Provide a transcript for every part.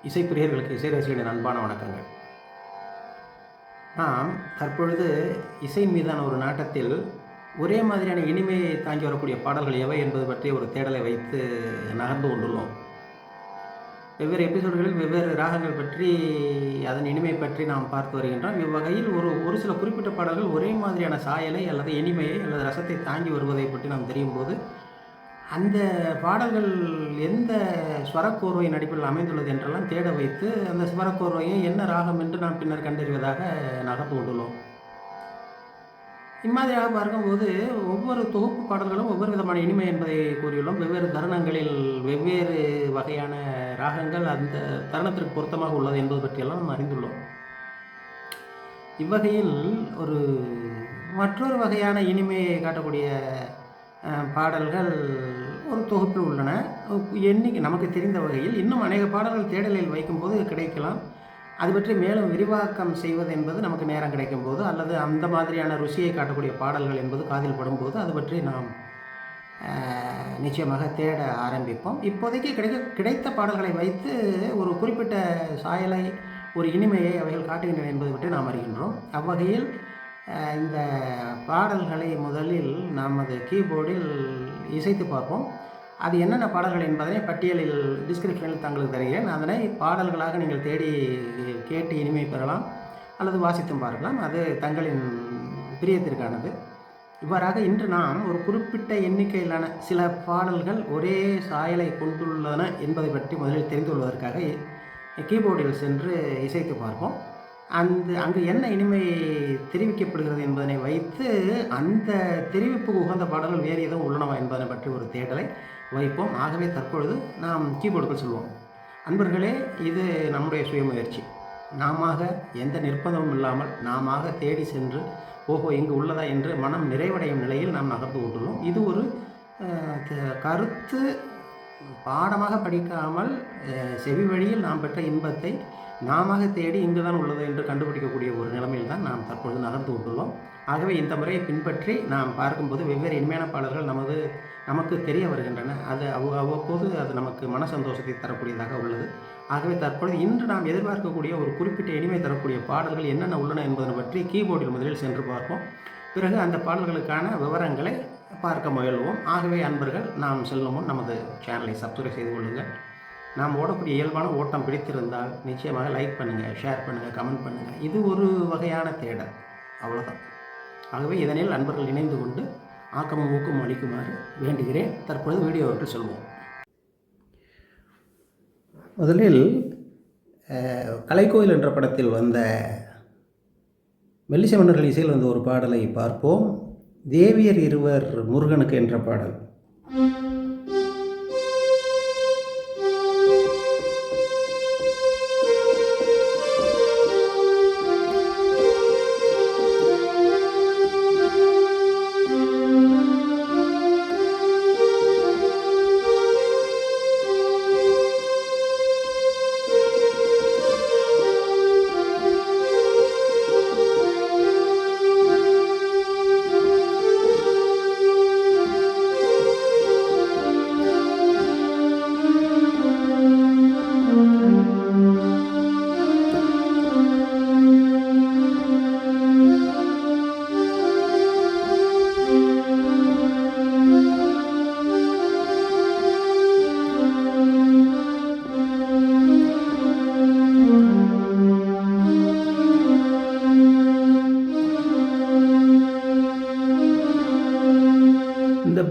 இசைப்பிரியர்களுக்கு இசை ரசிகர்களின் அன்பான வணக்கங்கள். நாம் தற்பொழுது இசை மீதான ஒரு நாட்டத்தில் ஒரே மாதிரியான இனிமையை தாங்கி வரக்கூடிய பாடல்கள் எவை என்பது பற்றிய ஒரு தேடலை வைத்து நகர்ந்து கொண்டுள்ளோம். வெவ்வேறு எபிசோடுகளில் வெவ்வேறு ராகங்கள் பற்றி அதன் இனிமை பற்றி நாம் பார்த்து வருகின்றோம். இவ்வகையில் ஒரு சில குறிப்பிட்ட பாடல்கள் ஒரே மாதிரியான சாயலை அல்லது இனிமையை அல்லது ரசத்தை தாங்கி வருவதை பற்றி நாம் தெரியும் போது அந்த பாடல்கள் எந்த ஸ்வரக்கோர்வையின் அடிப்படையில் அமைந்துள்ளது என்றெல்லாம் தேட வைத்து அந்த ஸ்வரக்கோர்வையை என்ன ராகம் என்று நாம் பின்னர் கண்டறிவதாக நகர்ந்து கொண்டுள்ளோம். இம்மாதிரியாக பார்க்கும்போது ஒவ்வொரு தொகுப்பு பாடல்களும் ஒவ்வொரு விதமான இனிமை என்பதை கூறியுள்ளோம். வெவ்வேறு தருணங்களில் வெவ்வேறு வகையான ராகங்கள் அந்த தருணத்திற்கு பொருத்தமாக உள்ளது என்பது பற்றியெல்லாம் நாம் அறிந்துள்ளோம். இவ்வகையில் மற்றொரு வகையான இனிமையை காட்டக்கூடிய பாடல்கள் ஒரு தொகுப்பில் உள்ளன. எண்ணிக்கை நமக்கு தெரிந்த வகையில் இன்னும் அநேக பாடல்கள் தேடலில் வைக்கும்போது கிடைக்கலாம். அது பற்றி மேலும் விரிவாக்கம் செய்வது என்பது நமக்கு நேரம் கிடைக்கும்போது அல்லது அந்த மாதிரியான ருசியை காட்டக்கூடிய பாடல்கள் என்பது காதில் படும்போது அது பற்றி நாம் நிச்சயமாக தேட ஆரம்பிப்போம். இப்போதைக்கு கிடைத்த பாடல்களை வைத்து ஒரு குறிப்பிட்ட சாயலை ஒரு இனிமையை அவைகள் காட்டுகின்றன என்பது பற்றி நாம் அறிகின்றோம். அவ்வகையில் இந்த பாடல்களை முதலில் நமது கீபோர்டில் இசைத்து பார்ப்போம். அது என்னென்ன பாடல்கள் என்பதனை பட்டியலில் டிஸ்கிரிப்ஷனில் தங்களுக்கு தருகிறேன். அதனை பாடல்களாக நீங்கள் தேடி கேட்டு இனிமை பெறலாம் அல்லது வாசித்தும் பார்க்கலாம். அது தங்களின் பிரியத்திற்கானது. இவ்வாறாக இன்று நாம் ஒரு குறிப்பிட்ட எண்ணிக்கையிலான சில பாடல்கள் ஒரே சாயலை கொண்டுள்ளன என்பதை பற்றி முதலில் தெரிந்து கொள்வதற்காக கீபோர்டில் சென்று இசைத்து பார்ப்போம். அங்கு என்ன இனிமை தெரிவிக்கப்படுகிறது என்பதனை வைத்து அந்த தெரிவிப்புக்கு உகந்த பாடல்கள் வேறு எதுவும் உள்ளனவா என்பதனை பற்றி ஒரு தேடலை வைப்போம். ஆகவே தற்பொழுது நாம் கீபோர்டுகள் சொல்வோம். அன்பர்களே, இது நம்முடைய சுயமுயற்சி. நாம எந்த நிர்பந்தமும் இல்லாமல் நாம தேடி சென்று இங்கு உள்ளதா என்று மனம் நிறைவடையும் நிலையில் நாம் நகர்ந்து கொண்டுள்ளோம். இது ஒரு கருத்து பாடமாக படிக்காமல் செவி வழியில் நாம் பெற்ற இன்பத்தை நாம தேடி இங்கு தான் உள்ளது என்று கண்டுபிடிக்கக்கூடிய ஒரு நிலைமையில் தான் நாம் தற்பொழுது நகர்ந்து கொண்டுள்ளோம். ஆகவே இந்த முறையை பின்பற்றி நாம் பார்க்கும்போது வெவ்வேறு இனிமையான பாடல்கள் நமக்கு தெரிய வருகின்றன. அது அவ்வப்போது அது நமக்கு மன சந்தோஷத்தை தரக்கூடியதாக உள்ளது. ஆகவே தற்பொழுது இன்று நாம் எதிர்பார்க்கக்கூடிய ஒரு குறிப்பிட்ட இனிமை தரக்கூடிய பாடல்கள் என்னென்ன உள்ளன என்பதை பற்றி கீபோர்டில் முதலில் சென்று பார்ப்போம். பிறகு அந்த பாடல்களுக்கான விவரங்களை பார்க்க முயல்வோம். ஆகவே அன்பர்கள், நாம் செல்லும் முன் நமது சேனலை சப்ஸ்கிரைப் செய்து கொள்ளுங்கள். நாம் ஓடக்கூடிய இயல்பான ஓட்டம் பிடித்திருந்தால் நிச்சயமாக லைக் பண்ணுங்கள், ஷேர் பண்ணுங்கள், கமெண்ட் பண்ணுங்கள். இது ஒரு வகையான தேடல், அவ்வளோதான். ஆகவே இதனில் அன்பர்கள் இணைந்து கொண்டு ஆக்கமும் ஊக்கமும் அளிக்குமாறு வேண்டுகிறேன். தற்பொழுது வீடியோவுக்கு சொல்வோம். முதலில் கலைக்கோயில் என்ற படத்தில் வந்த மெல்லிசை மன்னர்கள் இசையில் வந்த ஒரு பாடலை பார்ப்போம். தேவியர் இருவர் முருகனுக்கு என்ற பாடல்.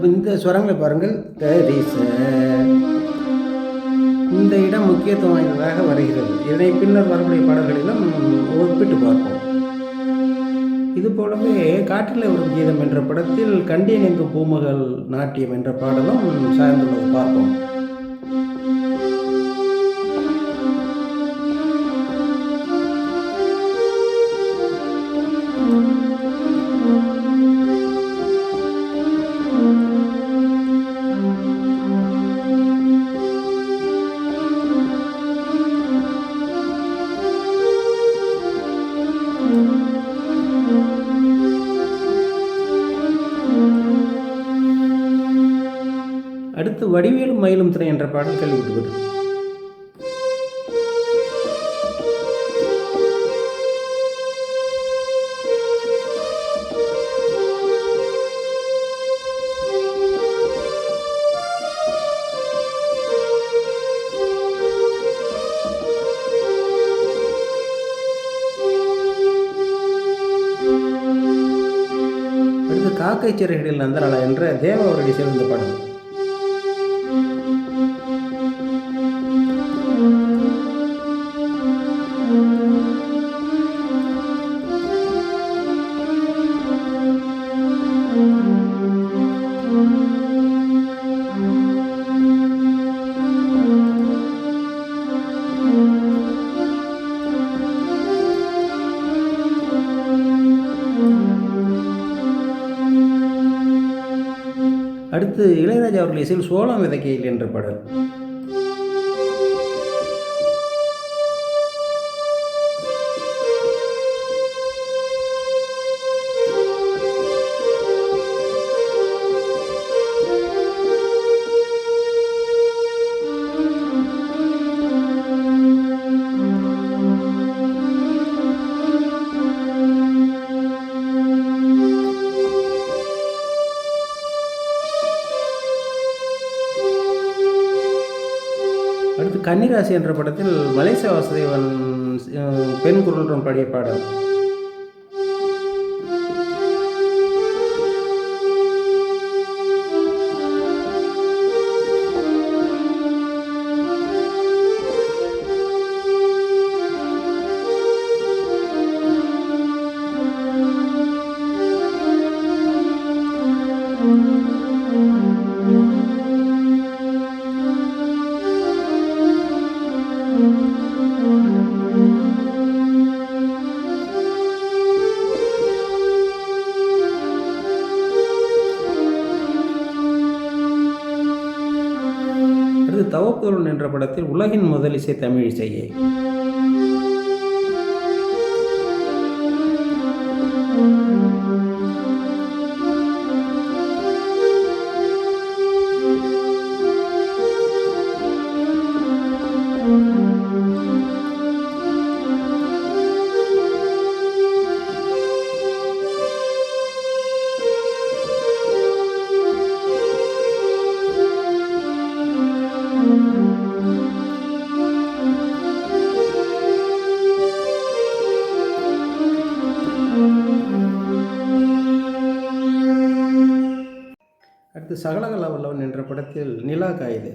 இந்த ஸ்வரங்களை பாருங்கள். தரிச இந்த இடம் முக்கியத்துவம் வாய்ந்ததாக வருகிறது. இதனை பின்னர் வரக்கூடிய பாடல்களிலும் ஒப்பிட்டு பார்ப்போம். இது போலவே காற்றில் வரும் கீதம் என்ற படத்தில் கண்டேன் எங்கும் பூமகள் நாட்டியம் என்ற பாடலும் சார்ந்துள்ளது பார்ப்போம். அடுத்து வடிவேலும் மயிலும் திணை என்ற பாடல் கேள்விப்பட்டது. காக்கை சிறகுகளில் நந்தலாலா என்ற தேவ அவருடைய சேர்ந்த பாடல். அடுத்து இளையராஜா அவர்கள் இசையில் சோளம் விதைக்கையில் என்ற பாடல். அடுத்து கன்னிராசி என்ற படத்தில் மலேசிய வாசுதேவன் பெண் குரலுடன் பாடிய பாடல். அடுத்து தவப்பொருள் என்ற படத்தில் உலகின் முதல் இசை தமிழ் இசையே. அடுத்து சகலகலா வல்லவன் என்ற படத்தில் நிலா காயுது.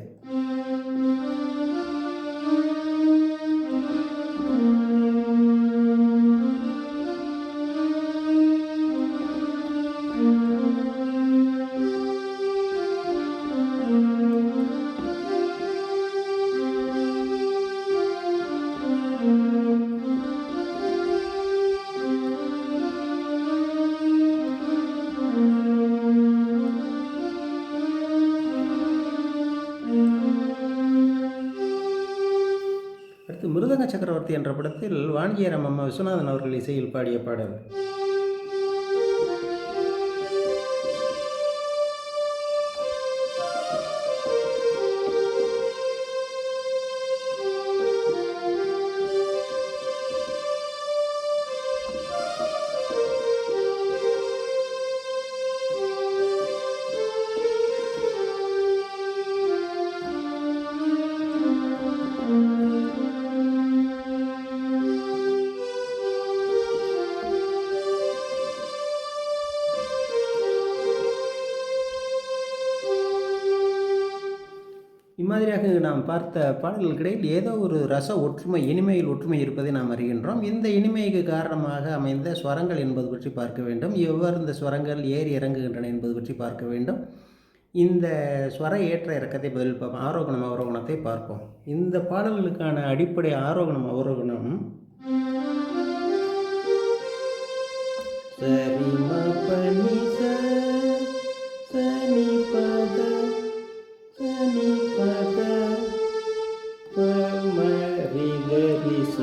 அடுத்து மிருதங்க சக்கரவர்த்தி என்ற படத்தில் வாணிஜியராம் அம்மா விஸ்வநாதன் அவர்கள் இசையில் பாடிய பாடல். இம்மாதிரியாக நாம் பார்த்த பாடல்களுக்கிடையில் ஏதோ ஒரு ரச ஒற்றுமை, இனிமையில் ஒற்றுமை இருப்பதை நாம் அறிகின்றோம். இந்த இனிமைக்கு காரணமாக அமைந்த ஸ்வரங்கள் என்பது பற்றி பார்க்க வேண்டும். எவ்வாறு இந்த ஸ்வரங்கள் ஏறி இறங்குகின்றன என்பது பற்றி பார்க்க வேண்டும். இந்த ஸ்வர ஏற்ற இறக்கத்தை பதில் பார்ப்போம். ஆரோகணம் அவரோகணத்தை பார்ப்போம். இந்த பாடல்களுக்கான அடிப்படை ஆரோகணம் அவரோகணம் சரி ம பனி ச சனி பத சனி பத பமரி கரி ச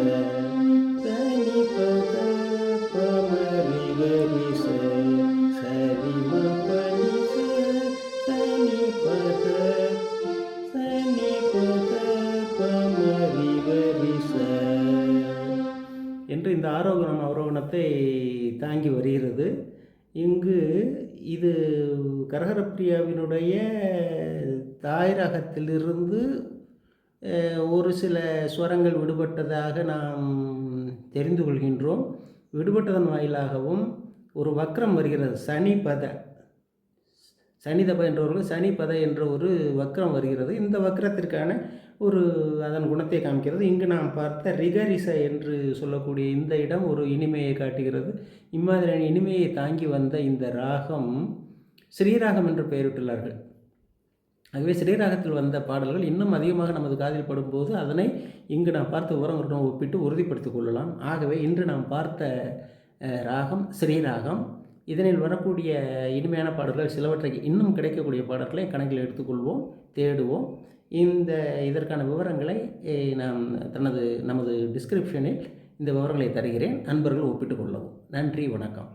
சனி பத பமரி கரி ச சரி ம பனி ச சனி பத பமரி கரி ச என்று இந்த ஆரோகணம் அவரோகணத்தை தாங்கி வருகிறது. இங்கு இது கரகரப்பிரியாவினுடைய தாய்ரகத்திலிருந்து ஒரு சில ஸ்வரங்கள் விடுபட்டதாக நாம் தெரிந்து கொள்கின்றோம். விடுபட்டதன் வாயிலாகவும் ஒரு வக்ரம் வருகிறது. சனி பத சனிதப என்றவர்கள் சனிபத என்ற ஒரு வக்ரம் வருகிறது. இந்த வக்ரத்திற்கான ஒரு அதன் குணத்தை காமிக்கிறது. இங்கு நாம் பார்த்த ரிகரிச என்று சொல்லக்கூடிய இந்த இடம் ஒரு இனிமையை காட்டுகிறது. இம்மாதிரியான இனிமையை தாங்கி வந்த இந்த ராகம் ஸ்ரீராகம் என்று பெயரிட்டுள்ளார்கள். ஆகவே ஸ்ரீராகத்தில் வந்த பாடல்கள் இன்னும் அதிகமாக நமது காதில் படும்போது அதனை இங்கு நாம் பார்த்த விவரங்களுடன் ஒப்பிட்டு உறுதிப்படுத்திக் கொள்ளலாம். ஆகவே இன்று நாம் பார்த்த ராகம் ஸ்ரீராகம். இதனில் வரக்கூடிய இனிமையான பாடல்கள் சிலவற்றை இன்னும் கிடைக்கக்கூடிய பாடல்களை கணக்கில் எடுத்துக்கொள்வோம், தேடுவோம். இதற்கான விவரங்களை நாம் நமது டிஸ்கிரிப்ஷனில் இந்த விவரங்களை தருகிறேன். நண்பர்கள் ஒப்பிட்டு கொள்ளவும். நன்றி, வணக்கம்.